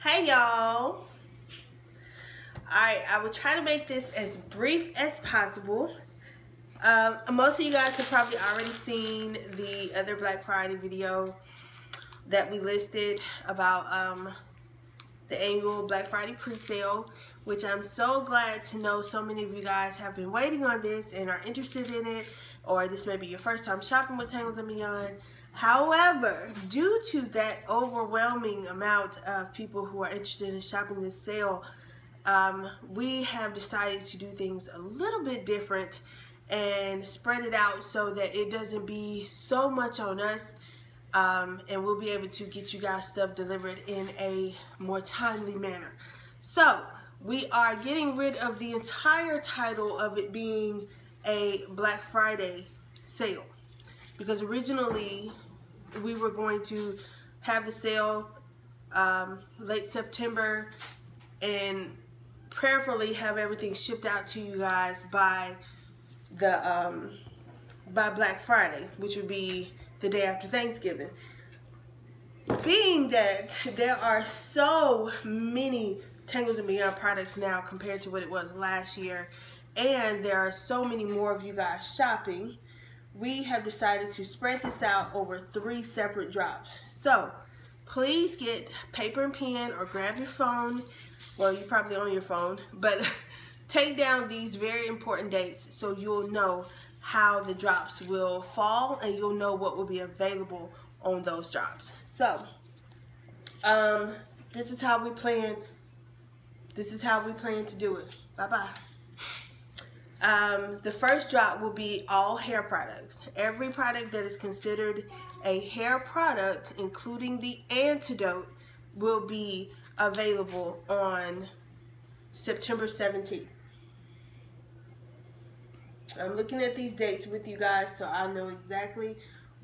Hey y'all. Alright, I will try to make this as brief as possible. Most of you guys have probably already seen the other Black Friday video that we listed about the annual Black Friday pre-sale, which I'm so glad to know so many of you guys have been waiting on this and are interested in it, or this may be your first time shopping with Tangles and Beyond. However, due to that overwhelming amount of people who are interested in shopping this sale, we have decided to do things a little bit different and spread it out so that it doesn't be so much on us, and we'll be able to get you guys stuff delivered in a more timely manner. So we are getting rid of the entire title of it being a Black Friday sale, because originally we were going to have the sale late September and prayerfully have everything shipped out to you guys by the by Black Friday, which would be the day after Thanksgiving. Being that there are so many Tangles and Beyond products now compared to what it was last year, and there are so many more of you guys shopping, we have decided to spread this out over 3 separate drops. So please get paper and pen or grab your phone. Well, you're probably on your phone, but take down these very important dates so you'll know how the drops will fall and you'll know what will be available on those drops. So this is how we plan to do it. Bye-bye. The first drop will be all hair products. Every product that is considered a hair product, including the antidote, will be available on September 17th. I'm looking at these dates with you guys so I know exactly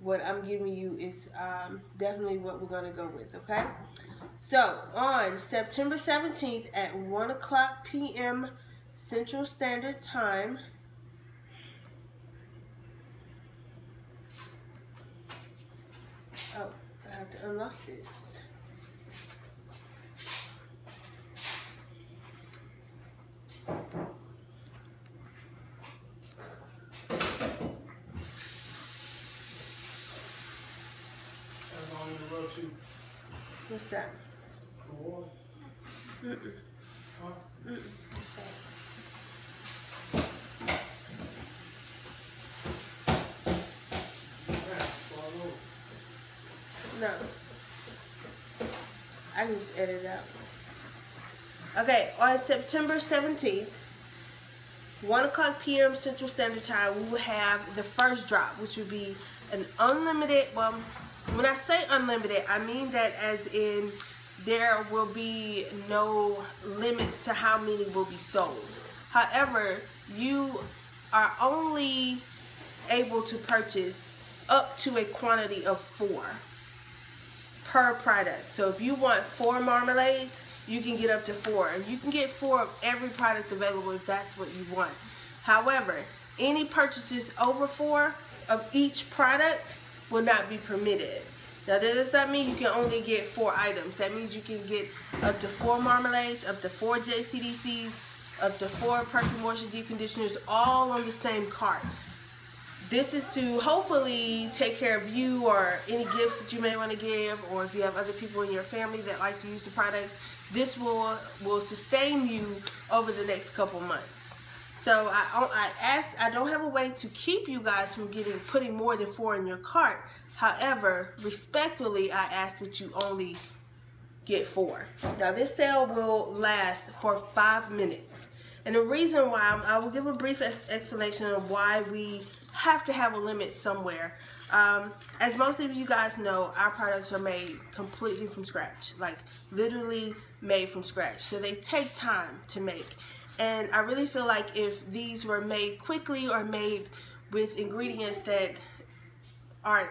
what I'm giving you is definitely what we're going to go with, okay? So on September 17th at 1:00 p.m. Central Standard Time, oh, I have to unlock this. What's that? No. I can just edit it out. Okay, on September 17th, 1:00 p.m. Central Standard Time, we will have the first drop, which will be an unlimited, well, when I say unlimited, I mean that as in there will be no limits to how many will be sold. However, you are only able to purchase up to a quantity of 4 per product. So if you want 4 marmalades, you can get up to 4. And you can get 4 of every product available if that's what you want. However, any purchases over 4 of each product will not be permitted. Now that does not mean you can only get 4 items. That means you can get up to 4 marmalades, up to 4 JCDCs, up to 4 perfume washing deep conditioners, all on the same cart. This is to hopefully take care of you or any gifts that you may want to give, or if you have other people in your family that like to use the products. This will sustain you over the next couple months. So I don't have a way to keep you guys from putting more than 4 in your cart. However, respectfully, I ask that you only get 4. Now this sale will last for 5 minutes. And the reason why, I will give a brief explanation of why we have to have a limit somewhere. As most of you guys know, our products are made completely from scratch, like literally made from scratch. So they take time to make. And I really feel like if these were made quickly or made with ingredients that aren't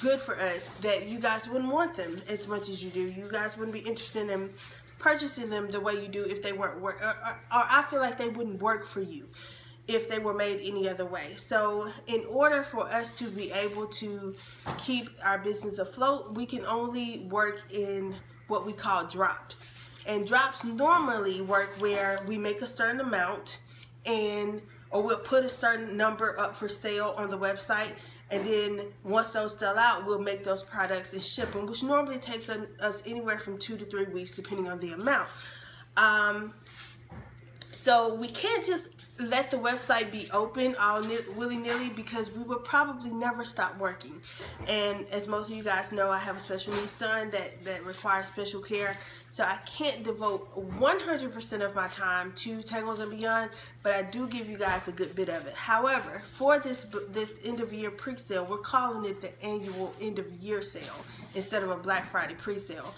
good for us, that you guys wouldn't want them as much as you do. You guys wouldn't be interested in purchasing them the way you do if they weren't work, or I feel like they wouldn't work for you if they were made any other way. So in order for us to be able to keep our business afloat, we can only work in what we call drops. And drops normally work where we make a certain amount, or we'll put a certain number up for sale on the website, and then once those sell out, we'll make those products and ship them, which normally takes us anywhere from 2 to 3 weeks depending on the amount. So we can't just let the website be open all willy-nilly, because we will probably never stop working. And as most of you guys know, I have a special needs son that requires special care, so I can't devote 100% of my time to Tangles and Beyond, but I do give you guys a good bit of it. However, for this end of year pre-sale, we're calling it the annual end of year sale instead of a Black Friday pre-sale.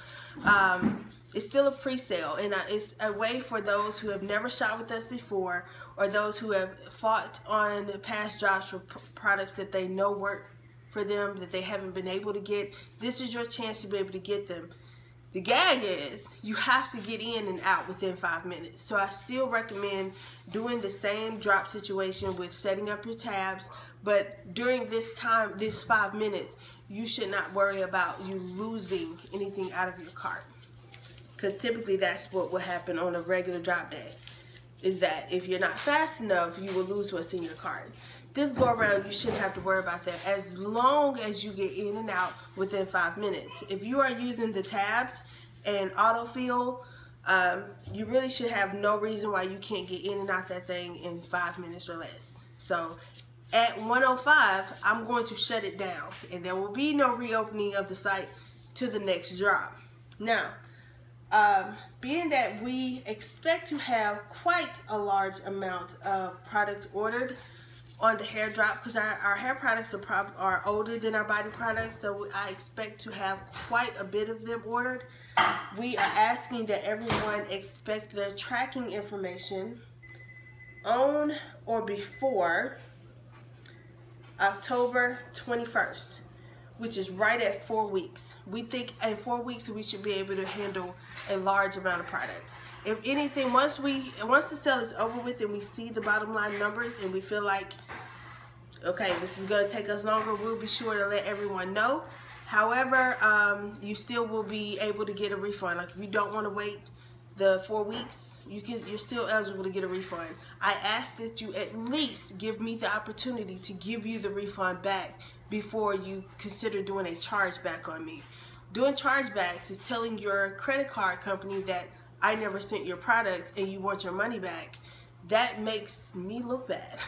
It's still a pre-sale, and it's a way for those who have never shopped with us before, or those who have fought on past drops for products that they know work for them that they haven't been able to get. This is your chance to be able to get them. The gag is you have to get in and out within 5 minutes. So I still recommend doing the same drop situation with setting up your tabs, but during this time, this 5 minutes, you should not worry about you losing anything out of your cart. Because typically that's what will happen on a regular drop day, is that if you're not fast enough, you will lose what's in your cart. This go around, you shouldn't have to worry about that as long as you get in and out within 5 minutes. If you are using the tabs and autofill, you really should have no reason why you can't get in and out that thing in 5 minutes or less. So at 1:05, I'm going to shut it down, and there will be no reopening of the site to the next drop. Now, being that we expect to have quite a large amount of products ordered on the hair drop, because our hair products are older than our body products, so I expect to have quite a bit of them ordered. We are asking that everyone expect the tracking information on or before October 21st. Which is right at 4 weeks. We think in 4 weeks we should be able to handle a large amount of products. If anything, once the sale is over with and we see the bottom line numbers and we feel like, okay, this is going to take us longer, we'll be sure to let everyone know. However, you still will be able to get a refund. Like if you don't want to wait the 4 weeks, you're still eligible to get a refund. I ask that you at least give me the opportunity to give you the refund back before you consider doing a chargeback on me. Doing chargebacks is telling your credit card company that I never sent your product and you want your money back. That makes me look bad.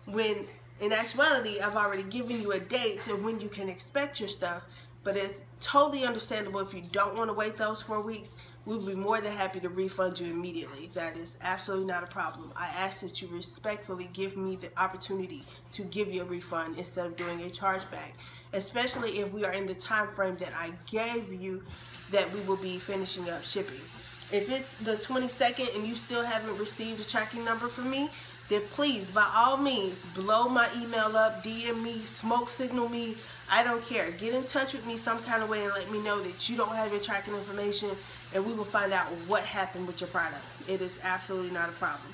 When in actuality, I've already given you a date to when you can expect your stuff, but it's totally understandable if you don't want to wait those 4 weeks. We'll be more than happy to refund you immediately. That is absolutely not a problem. I ask that you respectfully give me the opportunity to give you a refund instead of doing a chargeback, especially if we are in the time frame that I gave you that we will be finishing up shipping. If it's the 22nd and you still haven't received a tracking number from me, then please, by all means, blow my email up, DM me, smoke signal me. I don't care. Get in touch with me some kind of way and let me know that you don't have your tracking information, and we will find out what happened with your product. It is absolutely not a problem.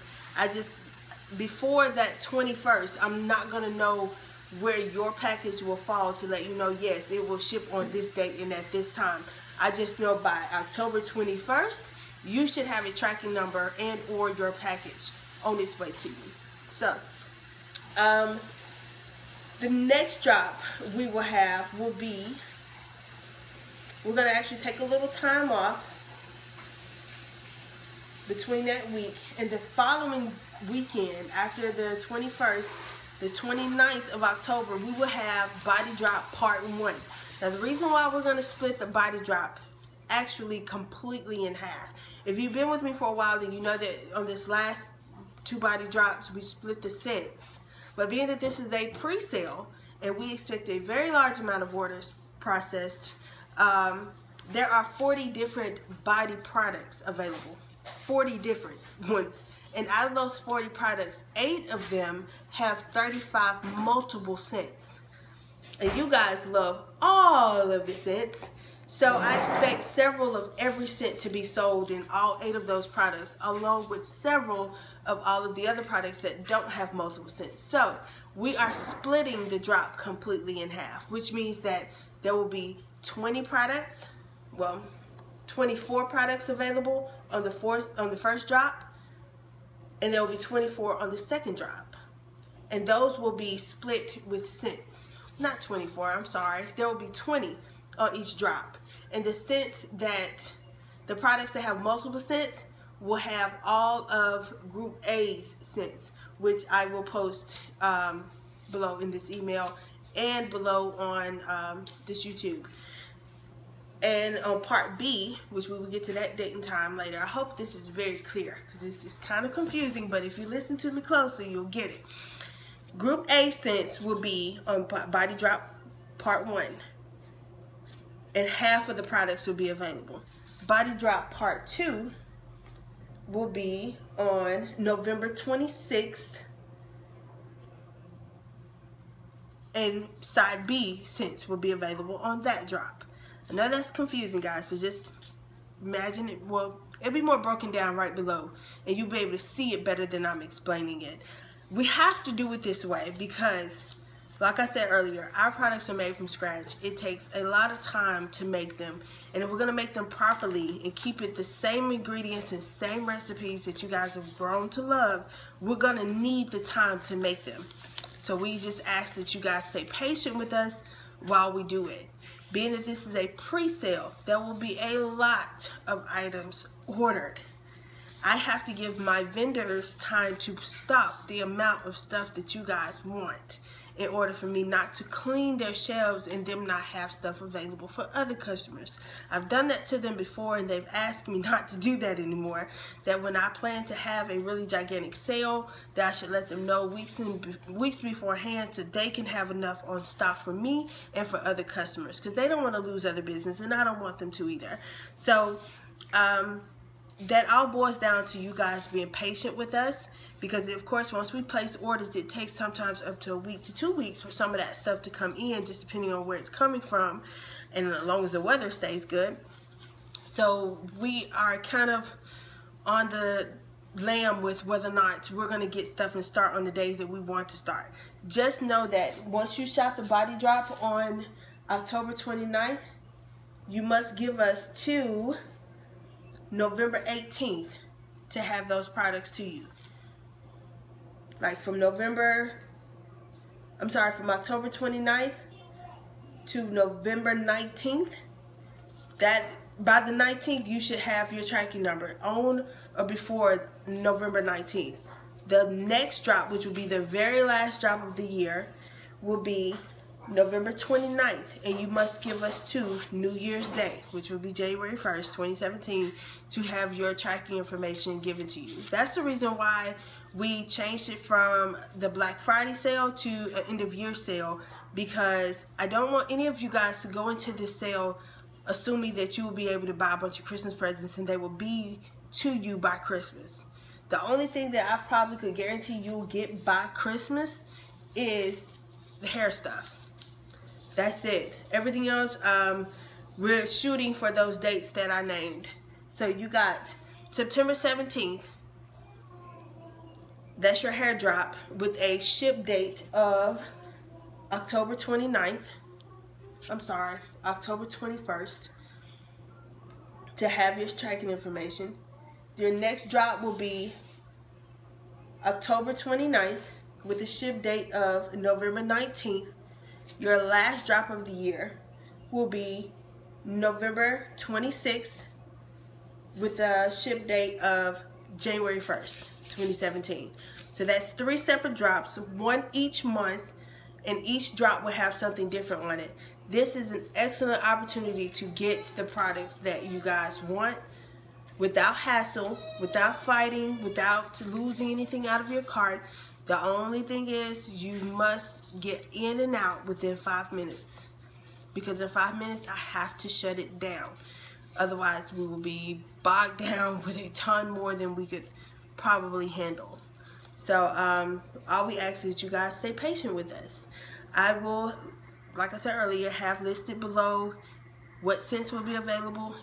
Before that 21st, I'm not going to know where your package will fall to let you know, yes, it will ship on this date and at this time. I just know by October 21st, you should have a tracking number and or your package on its way to you. So, the next drop we will have will be, we're going to actually take a little time off between that week, and the following weekend after the 21st, the 29th of October, we will have Body Drop Part 1. Now the reason why we're going to split the Body Drop actually completely in half. If you've been with me for a while, then you know that on this last 2 body drops, we split the sets. But being that this is a pre-sale and we expect a very large amount of orders processed, there are 40 different body products available. 40 different ones. And out of those 40 products, 8 of them have 35 multiple scents. And you guys love all of the scents. So I expect several of every scent to be sold in all 8 of those products, along with several of all of the other products that don't have multiple scents. So we are splitting the drop completely in half, which means that there will be 20 products, well, 24 products available on the first drop, and there will be 24 on the second drop. And those will be split with scents. Not 24, I'm sorry. There will be 20 on each drop. And the scents that, the products that have multiple scents will have all of Group A's scents, which I will post below in this email and below on this YouTube. And on part B, which we will get to that date and time later, I hope this is very clear because it's just kind of confusing, but if you listen to me closely, you'll get it. Group A scents will be on Body Drop Part 1, and half of the products will be available. Body Drop Part 2 will be on November 26th, and Side B scents will be available on that drop. I know that's confusing, guys, but just imagine it. Well, it'll be more broken down right below, and you'll be able to see it better than I'm explaining it. We have to do it this way because, like I said earlier, our products are made from scratch. It takes a lot of time to make them, and if we're going to make them properly and keep it the same ingredients and same recipes that you guys have grown to love, we're going to need the time to make them. So we just ask that you guys stay patient with us while we do it. Being that this is a pre-sale, there will be a lot of items ordered. I have to give my vendors time to stock the amount of stuff that you guys want in order for me not to clean their shelves and them not have stuff available for other customers. I've done that to them before, and they've asked me not to do that anymore. That when I plan to have a really gigantic sale, that I should let them know weeks beforehand so they can have enough on stock for me and for other customers, because they don't want to lose other business, and I don't want them to either. So that all boils down to you guys being patient with us, because of course once we place orders, it takes sometimes up to a week to 2 weeks for some of that stuff to come in, just depending on where it's coming from, and as long as the weather stays good. So we are kind of on the lamb with whether or not we're going to get stuff and start on the days that we want to start. Just know that once you shop the Body Drop on October 29th, you must give us to November 18th to have those products to you. Like from October 29th to November 19th, that by the 19th you should have your tracking number on or before November 19th. The next drop, which will be the very last drop of the year, will be November 29th, and you must give us to New Year's Day, which will be January 1st, 2017, to have your tracking information given to you. That's the reason why we changed it from the Black Friday sale to an end of year sale, because I don't want any of you guys to go into this sale assuming that you will be able to buy a bunch of Christmas presents and they will be to you by Christmas. The only thing that I probably could guarantee you'll get by Christmas is the hair stuff. That's it. Everything else, we're shooting for those dates that I named. So you got September 17th. That's your hair drop with a ship date of October 29th. I'm sorry, October 21st, to have your tracking information. Your next drop will be October 29th with a ship date of November 19th. Your last drop of the year will be November 26th with a ship date of January 1st, 2017. So that's 3 separate drops, one each month, and each drop will have something different on it. This is an excellent opportunity to get the products that you guys want without hassle, without fighting, without losing anything out of your cart. The only thing is you must get in and out within 5 minutes, because in 5 minutes I have to shut it down. Otherwise we will be bogged down with a ton more than we could probably handle. So all we ask is you guys stay patient with us. I will, like I said earlier, have listed below what scents will be available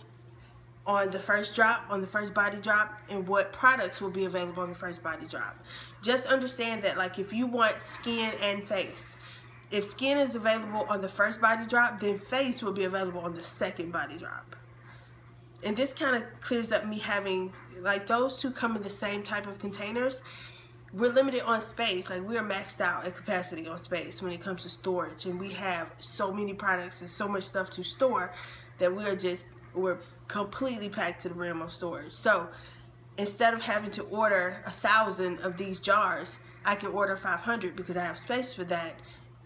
on the first drop, on the first body drop, and what products will be available on the first body drop. Just understand that, like, if you want skin and face, if skin is available on the first body drop, then face will be available on the second body drop. and this kind of clears up me having, like, those two come in the same type of containers. We're limited on space. Like, we are maxed out at capacity on space when it comes to storage, and we have so many products and so much stuff to store that we're completely packed to the rim on storage. So instead of having to order 1,000 of these jars, I can order 500 because I have space for that,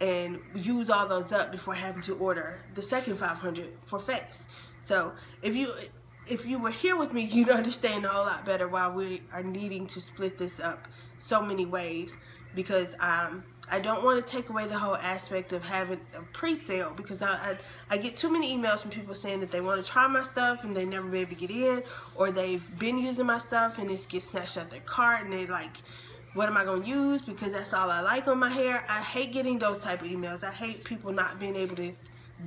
and use all those up before having to order the second 500 for face. So if you were here with me, you'd understand a whole lot better why we are needing to split this up so many ways, because I don't want to take away the whole aspect of having a pre-sale, because I get too many emails from people saying that they want to try my stuff and they never be able to get in, or they've been using my stuff and it gets snatched out their cart and they like, what am I going to use because that's all I like on my hair. I hate getting those type of emails. I hate people not being able to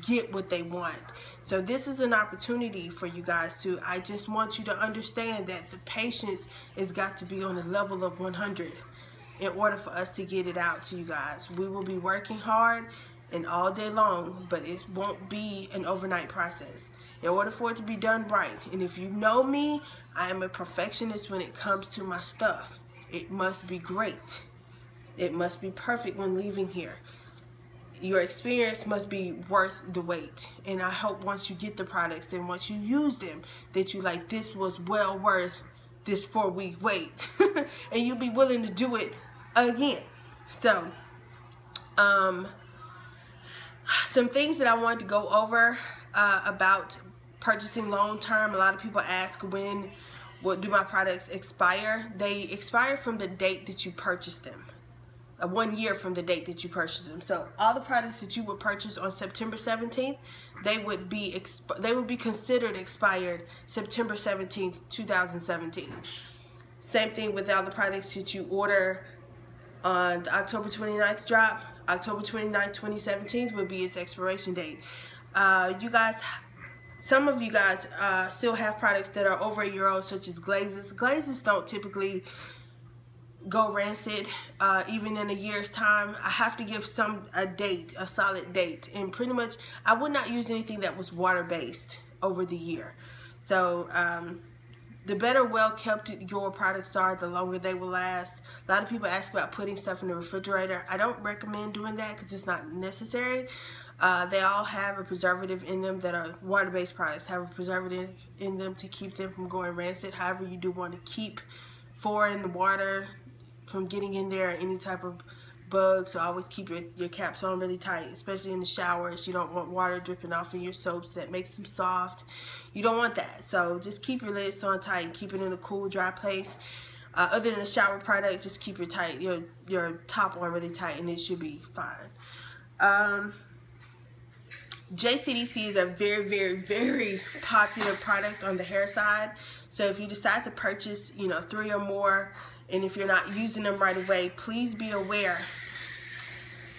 get what they want. So this is an opportunity for you guys to, I just want you to understand that the patience has got to be on the level of 100 in order for us to get it out to you guys. We will be working hard and all day long, but it won't be an overnight process in order for it to be done right. And if you know me, I am a perfectionist when it comes to my stuff. It must be great. It must be perfect when leaving here. Your experience must be worth the wait. And I hope once you get the products and once you use them, that you like, this was well worth this 4-week wait. And you'll be willing to do it again. So, some things that I wanted to go over about purchasing long term. A lot of people ask, when do my products expire? They expire from the date that you purchased them. 1 year from the date that you purchased them. So all the products that you would purchase on September 17th, they would be considered expired September 17th, 2017. Same thing with all the products that you order on the October 29th drop. October 29th, 2017 would be its expiration date. You guys, some of you guys still have products that are over a year old, such as glazes. Glazes don't typically go rancid even in a year's time. I have to give a date, a solid date, and pretty much I would not use anything that was water based over the year. So the better well kept your products are, the longer they will last. A lot of people ask about putting stuff in the refrigerator. I don't recommend doing that because it's not necessary. They all have a preservative in them that are water-based products, have a preservative in them to keep them from going rancid. However, you do want to keep foreign water from getting in there, any type of bugs. So always keep your caps on really tight, especially in the showers. You don't want water dripping off of your soaps. That makes them soft. You don't want that. So just keep your lids on tight and keep it in a cool, dry place. Other than a shower product, just keep your top on really tight and it should be fine. JCDC is a very, very, very popular product on the hair side. So if you decide to purchase, 3 or more, and if you're not using them right away, please be aware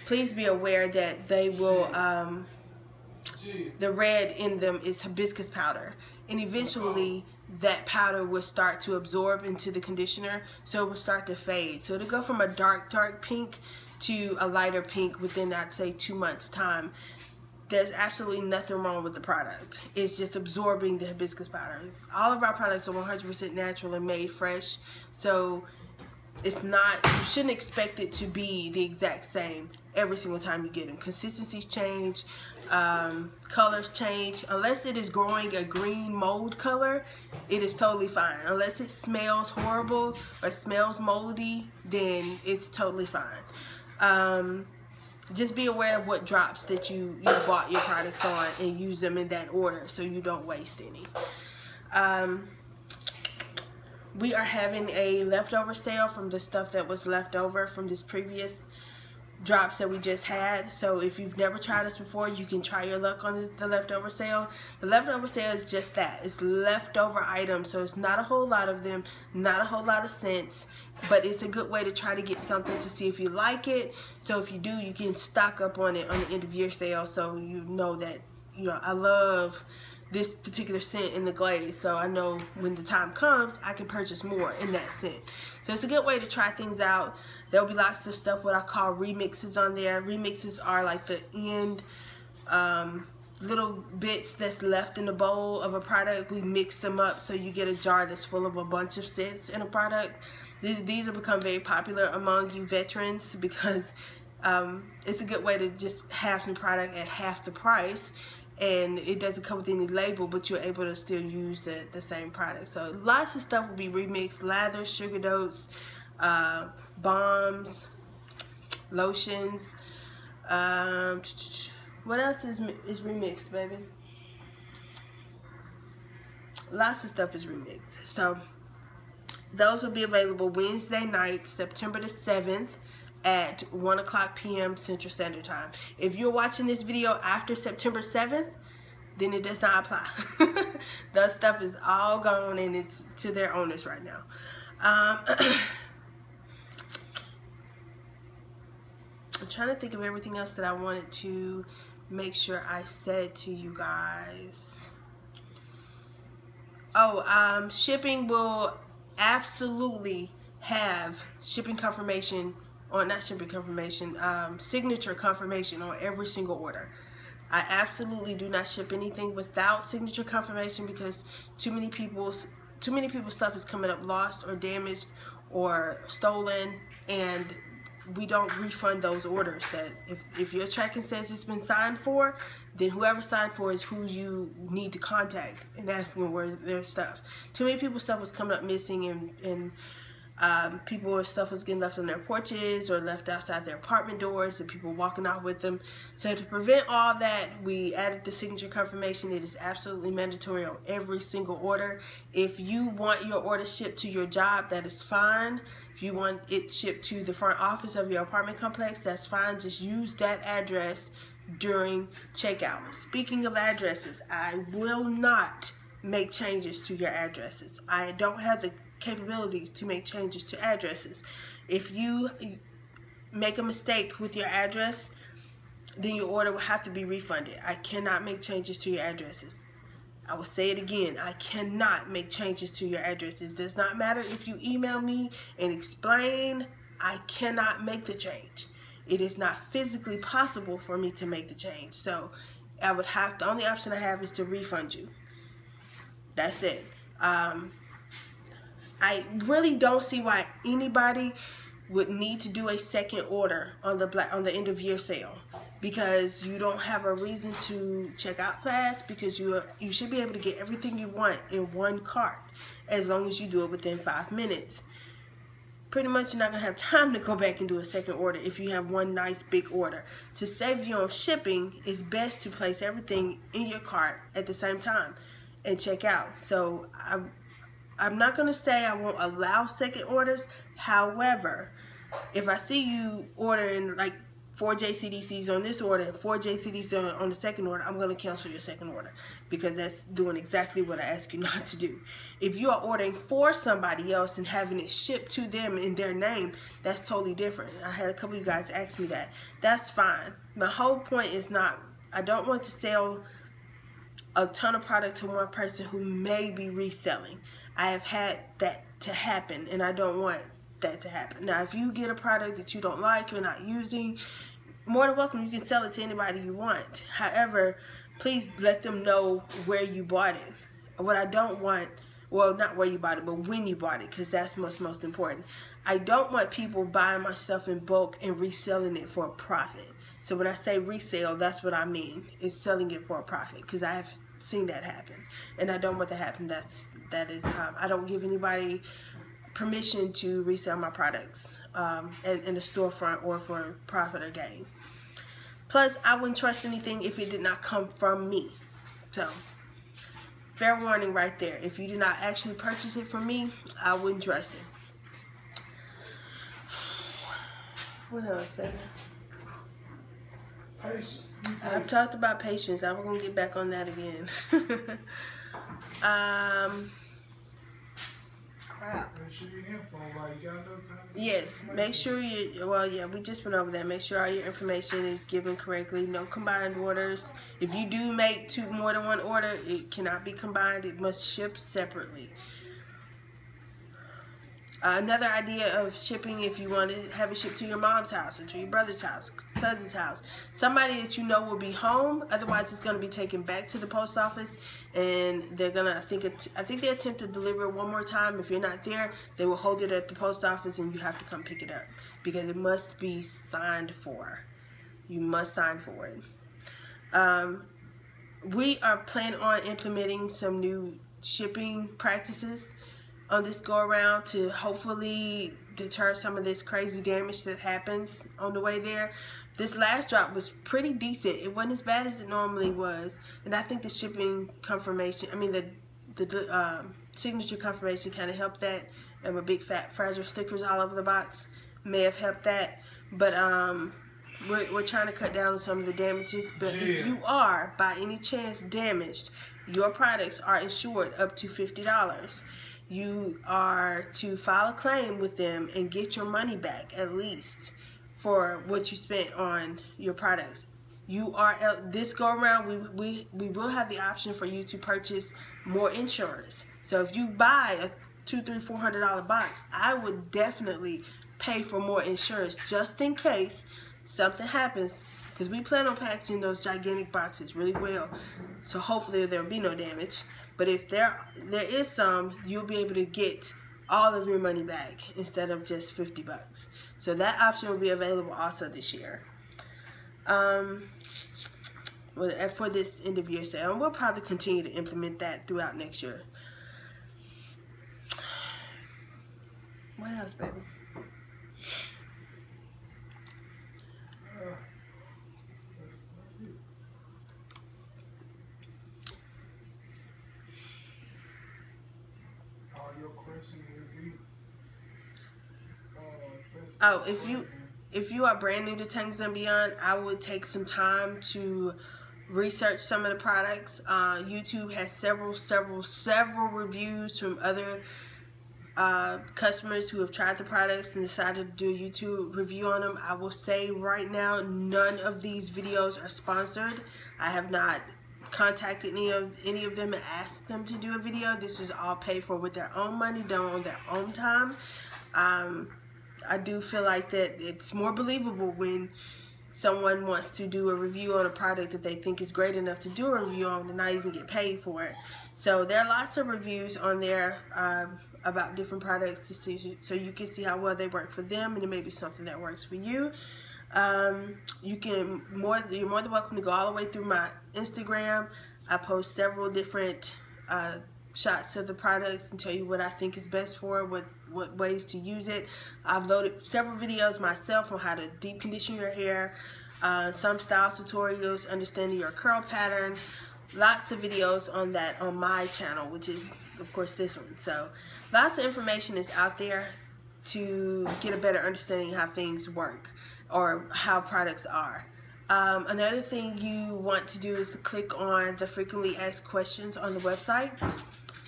that they will, the red in them is hibiscus powder, and eventually that powder will start to absorb into the conditioner, so it will start to fade. So it'll go from a dark pink to a lighter pink within, I'd say, 2 months time. There's absolutely nothing wrong with the product. It's just absorbing the hibiscus powder. All of our products are 100% natural and made fresh, so it's not, you shouldn't expect it to be the exact same every single time you get them. Consistencies change, colors change. Unless it is growing a green mold color, it is totally fine. Unless it smells horrible or smells moldy, then it's totally fine. Just be aware of what drops that you bought your products on and use them in that order so you don't waste any. We are having a leftover sale from the stuff that was left over from this previous drops that we just had. So if you've never tried us before, you can try your luck on the leftover sale. The leftover sale is just that. It's leftover items, so it's not a whole lot of them, not a whole lot of scents, but it's a good way to try to get something to see if you like it. So if you do, you can stock up on it on the end of year sale, so you know that, I love this particular scent in the glaze, so I know when the time comes I can purchase more in that scent. So it's a good way to try things out. There'll be lots of stuff what I call remixes on there. Remixes are like the end little bits that's left in the bowl of a product, we mix them up so you get a jar that's full of a bunch of scents in a product. These have become very popular among you veterans because it's a good way to just have some product at half the price, and it doesn't come with any label, but you're able to still use the same product. So lots of stuff will be remixed: lather, sugar notes, balms, lotions. What else is remixed, baby? Lots of stuff is remixed. So those will be available Wednesday night, September the 7th at 1:00 p.m. Central Standard Time. If you're watching this video after September 7th, then it does not apply. That stuff is all gone and it's to their owners right now. I'm trying to think of everything else that I wanted to make sure I said to you guys. Oh, shipping will absolutely have shipping confirmation, or not shipping confirmation, signature confirmation on every single order. I absolutely do not ship anything without signature confirmation because too many people's stuff is coming up lost or damaged or stolen, and we don't refund those orders. That if your tracking says it's been signed for, then whoever signed for is who you need to contact and ask them where their stuff. Too many people's stuff was coming up missing, and people's stuff was getting left on their porches or left outside their apartment doors, and people walking out with them. So to prevent all that, we added the signature confirmation. It is absolutely mandatory on every single order. If you want your order shipped to your job, that is fine. If you want it shipped to the front office of your apartment complex, that's fine. Just use that address during checkout. Speaking of addresses, I will not make changes to your addresses. I don't have the capabilities to make changes to addresses. If you make a mistake with your address, then your order will have to be refunded. I cannot make changes to your addresses. I will say it again, I cannot make changes to your address. It does not matter if you email me and explain, I cannot make the change. It is not physically possible for me to make the change. So I would have, the only option I have is to refund you. That's it. I really don't see why anybody would need to do a second order on the end of year sale, because you don't have a reason to check out fast, because you should be able to get everything you want in one cart as long as you do it within 5 minutes. Pretty much you're not going to have time to go back and do a second order if you have one nice big order. To save you on shipping, it's best to place everything in your cart at the same time and check out. So I'm not going to say I won't allow second orders. However, if I see you ordering like 4 JCDCs on this order and 4 JCDCs on the second order, I'm going to cancel your second order, because that's doing exactly what I asked you not to do. If you are ordering for somebody else and having it shipped to them in their name, that's totally different. I had a couple of you guys ask me that. That's fine. My whole point is not, I don't want to sell a ton of product to one person who may be reselling. I have had that to happen, and I don't want that to happen. Now, if you get a product that you don't like, you're not using, more than welcome, you can sell it to anybody you want. However, please let them know where you bought it. What I don't want, well, not where you bought it, but when you bought it, because that's most important. I don't want people buying my stuff in bulk and reselling it for a profit. So when I say resale, that's what I mean. It's selling it for a profit, because I have seen that happen, and I don't want that to happen. I don't give anybody permission to resell my products in the storefront or for profit or gain. Plus, I wouldn't trust anything if it did not come from me. So, fair warning right there. If you did not actually purchase it from me, I wouldn't trust it. What else, baby? I've talked about patience. I'm going to get back on that again. Yes, make sure you, well, yeah, we just went over that. Make sure all your information is given correctly. No combined orders. If you do make more than one order, it cannot be combined. It must ship separately. Another idea of shipping, if you want to have it shipped to your mom's house or to your brother's house, cousin's house, somebody that you know will be home. Otherwise, it's going to be taken back to the post office, and they're gonna. I think they attempt to deliver it one more time. If you're not there, they will hold it at the post office, and you have to come pick it up because it must be signed for. You must sign for it. We are planning on implementing some new shipping practices on this go around to hopefully deter some of this crazy damage that happens on the way there. This last drop was pretty decent. It wasn't as bad as it normally was, and I think the shipping confirmation, I mean the signature confirmation kind of helped that, and with big fat fragile stickers all over the box may have helped that. But we're trying to cut down on some of the damages. But if you are by any chance damaged, your products are insured up to $50. You are to file a claim with them and get your money back at least for what you spent on your products. You are, this go around, we will have the option for you to purchase more insurance. So if you buy a $200, $300, $400 box, I would definitely pay for more insurance just in case something happens, because we plan on packaging those gigantic boxes really well, so hopefully there will be no damage. But if there is some, you'll be able to get all of your money back instead of just $50. So that option will be available also this year. For this end of year sale, and we'll probably continue to implement that throughout next year. What else, baby? Oh, if you are brand new to Tangles and Beyond, I would take some time to research some of the products. YouTube has several reviews from other customers who have tried the products and decided to do a YouTube review on them. I will say right now, none of these videos are sponsored. I have not contacted any of them and asked them to do a video. This was all paid for with their own money, done on their own time. I do feel like that it's more believable when someone wants to do a review on a product that they think is great enough to do a review on and not even get paid for it. So there are lots of reviews on there about different products to see, so you can see how well they work for them, and it may be something that works for you. You're more than welcome to go all the way through my Instagram. I post several different shots of the products and tell you what I think is best for it, what ways to use it. I've loaded several videos myself on how to deep condition your hair, some style tutorials, understanding your curl pattern, lots of videos on that on my channel, which is of course this one. So lots of information is out there to get a better understanding of how things work or how products are. Another thing you want to do is to click on the frequently asked questions on the website,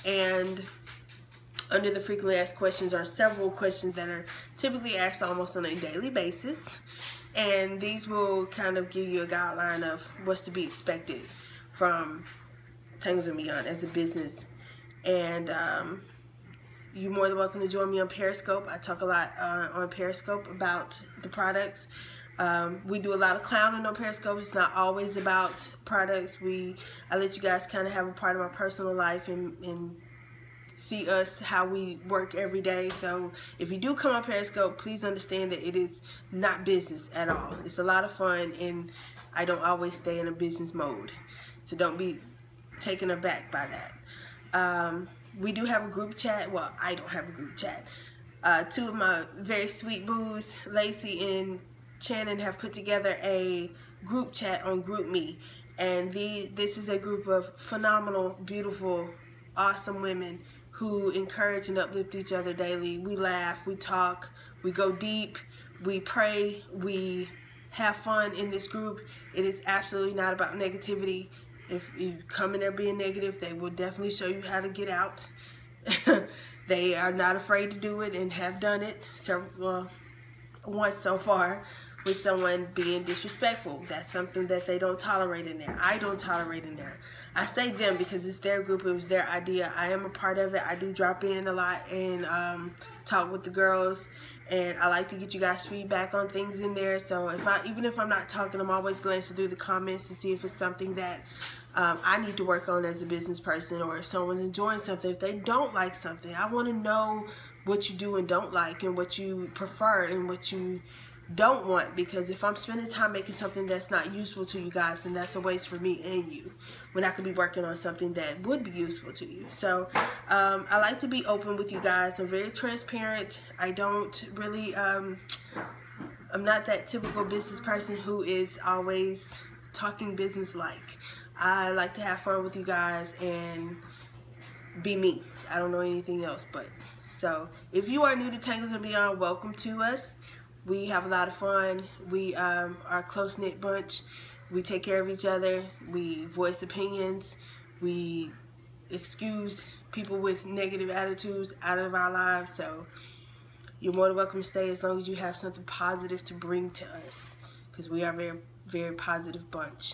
and under the frequently asked questions are several questions that are typically asked almost on a daily basis, and these will kind of give you a guideline of what's to be expected from Tangles and Beyond as a business. And you're more than welcome to join me on Periscope. I talk a lot on Periscope about the products. We do a lot of clowning on Periscope. It's not always about products. I let you guys kind of have a part of my personal life and see us, how we work every day. So if you do come on Periscope, please understand that it is not business at all. It's a lot of fun, and I don't always stay in a business mode. So don't be taken aback by that. We do have a group chat. Well, I don't have a group chat. Two of my very sweet boos, Lacey and Shannon, have put together a group chat on GroupMe, and this is a group of phenomenal, beautiful, awesome women who encourage and uplift each other daily. We laugh, we talk, we go deep, we pray, we have fun in this group. It is absolutely not about negativity. If you come in there being negative, they will definitely show you how to get out. They are not afraid to do it and have done it once so far. with someone being disrespectful. That's something that they don't tolerate in there. I don't tolerate in there. I say them because it's their group, it was their idea. I am a part of it. I do drop in a lot and talk with the girls, and I like to get you guys feedback on things in there. So even if I'm not talking, I'm always glancing through the comments to see if it's something that I need to work on as a business person, or if someone's enjoying something. If they don't like something, I want to know what you do and don't like, and what you prefer and what you don't want, because if I'm spending time making something that's not useful to you guys, then that's a waste for me and you, when I could be working on something that would be useful to you. So I like to be open with you guys. I'm very transparent. I don't really I'm not that typical business person who is always talking business like. I like to have fun with you guys and be me. I don't know anything else. But so if you are new to Tangles and Beyond, welcome to us. We have a lot of fun. We are a close-knit bunch. We take care of each other. We voice opinions. We excuse people with negative attitudes out of our lives. So you're more than welcome to stay as long as you have something positive to bring to us, because we are a very, very positive bunch.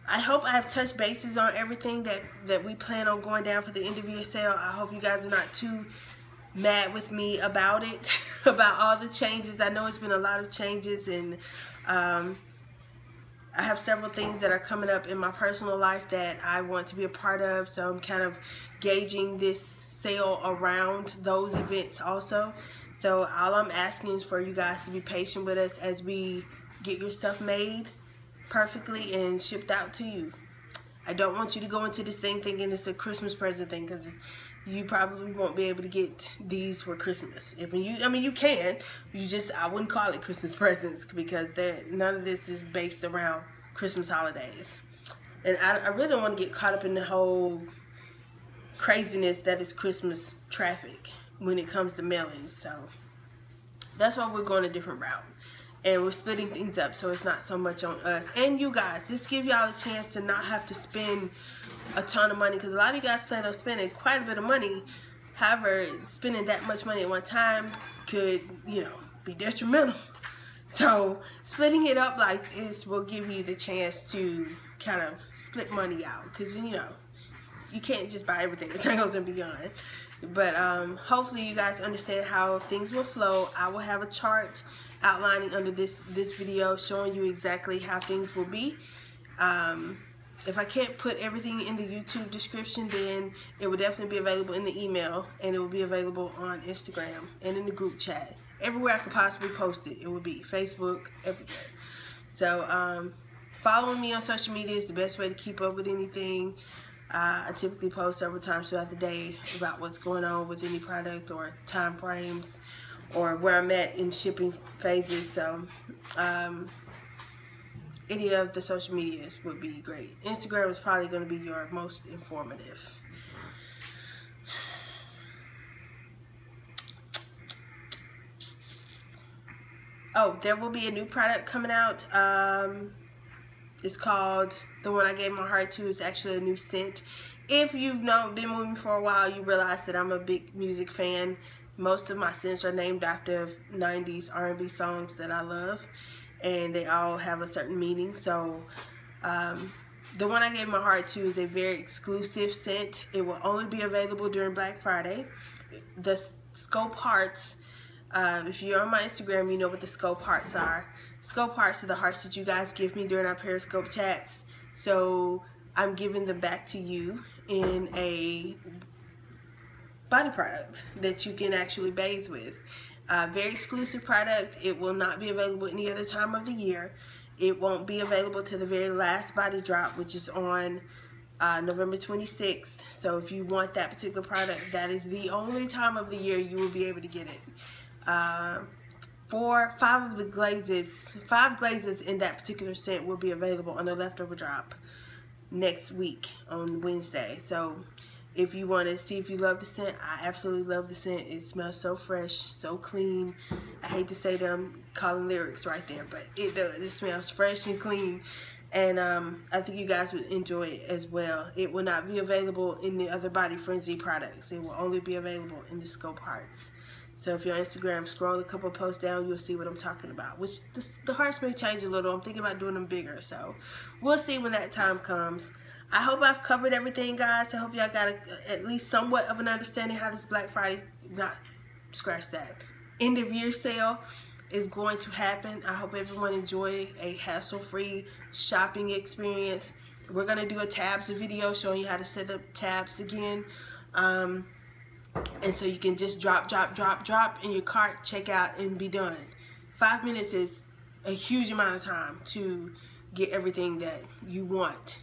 I hope I have touched bases on everything that we plan on going down for the end of year sale. I hope you guys are not too mad with me about it, about all the changes. I know it's been a lot of changes, and I have several things that are coming up in my personal life that I want to be a part of, so I'm kind of gauging this sale around those events also. So all I'm asking is for you guys to be patient with us as we get your stuff made perfectly and shipped out to you. I don't want you to go into this thing thinking it's a Christmas present thing, because you probably won't be able to get these for Christmas. I mean, you can. I wouldn't call it Christmas presents, because none of this is based around Christmas holidays. And I really don't want to get caught up in the whole craziness that is Christmas traffic when it comes to mailings. So that's why we're going a different route. And we're splitting things up so it's not so much on us and you guys. This gives y'all a chance to not have to spend a ton of money, because a lot of you guys plan on spending quite a bit of money. However, spending that much money at one time could, be detrimental. So splitting it up like this will give you the chance to kind of split money out, because you can't just buy everything at Tangles and Beyond. But hopefully you guys understand how things will flow. I will have a chart outlining under this video showing you exactly how things will be. If I can't put everything in the YouTube description, then it will definitely be available in the email, and it will be available on Instagram and in the group chat. Everywhere I could possibly post it, it will be Facebook, everywhere. So following me on social media is the best way to keep up with anything. I typically post several times throughout the day about what's going on with any product, or time frames, or where I'm at in shipping phases. So any of the social medias would be great. Instagram is probably going to be your most informative. Oh, there will be a new product coming out. It's called, the one I gave my heart to, is actually a new scent. If you've been with me for a while, you realize that I'm a big music fan. Most of my scents are named after 90s R&B songs that I love, and they all have a certain meaning. So the one I gave my heart to is a very exclusive scent. It will only be available during Black Friday. The scope hearts, if you're on my Instagram, you know what the scope hearts are. Scope hearts are the hearts that you guys give me during our Periscope chats. So I'm giving them back to you in a body product that you can actually bathe with. Very exclusive product. It will not be available any other time of the year. It won't be available to the very last body drop, which is on November 26th. So if you want that particular product, that is the only time of the year you will be able to get it. Five glazes in that particular scent will be available on the leftover drop next week on Wednesday. So if you want to see if you love the scent, I absolutely love the scent. It smells so fresh, so clean. I hate to say that I'm calling lyrics right there, but it does. It smells fresh and clean. And I think you guys would enjoy it as well. It will not be available in the other Body Frenzy products. It will only be available in the Scope Hearts. So if you're on Instagram, scroll a couple posts down, you'll see what I'm talking about. Which the hearts may change a little. I'm thinking about doing them bigger. So we'll see when that time comes. I hope I've covered everything, guys. I hope y'all got at least somewhat of an understanding how this Black Friday, end of year sale is going to happen. I hope everyone enjoy a hassle-free shopping experience. We're going to do a tabs video showing you how to set up tabs again. And so you can just drop in your cart, check out, and be done. 5 minutes is a huge amount of time to get everything that you want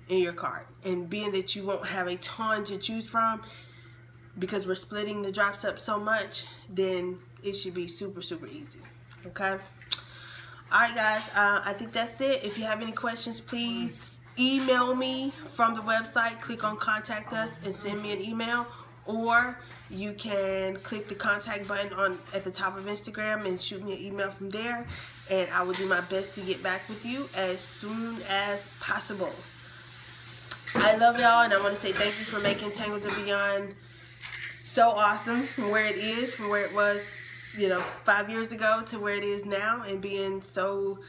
in your cart. And being that you won't have a ton to choose from because we're splitting the drops up so much, then it should be super easy. Okay? Alright guys, I think that's it. If you have any questions, please email me from the website. Click on contact us and send me an email. Or you can click the contact button at the top of Instagram and shoot me an email from there. And I will do my best to get back with you as soon as possible. I love y'all, and I want to say thank you for making Tangles and Beyond so awesome from where it is, from where it was, 5 years ago to where it is now, and being so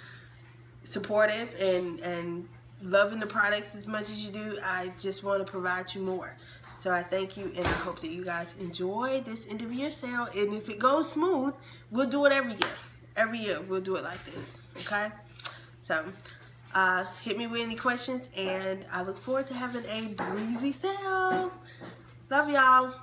supportive and loving the products as much as you do. I just want to provide you more. So I thank you, and I hope that you guys enjoy this end of year sale. And if it goes smooth, we'll do it every year. Every year we'll do it like this. Okay? So hit me with any questions, and I look forward to having a breezy sale. Love y'all.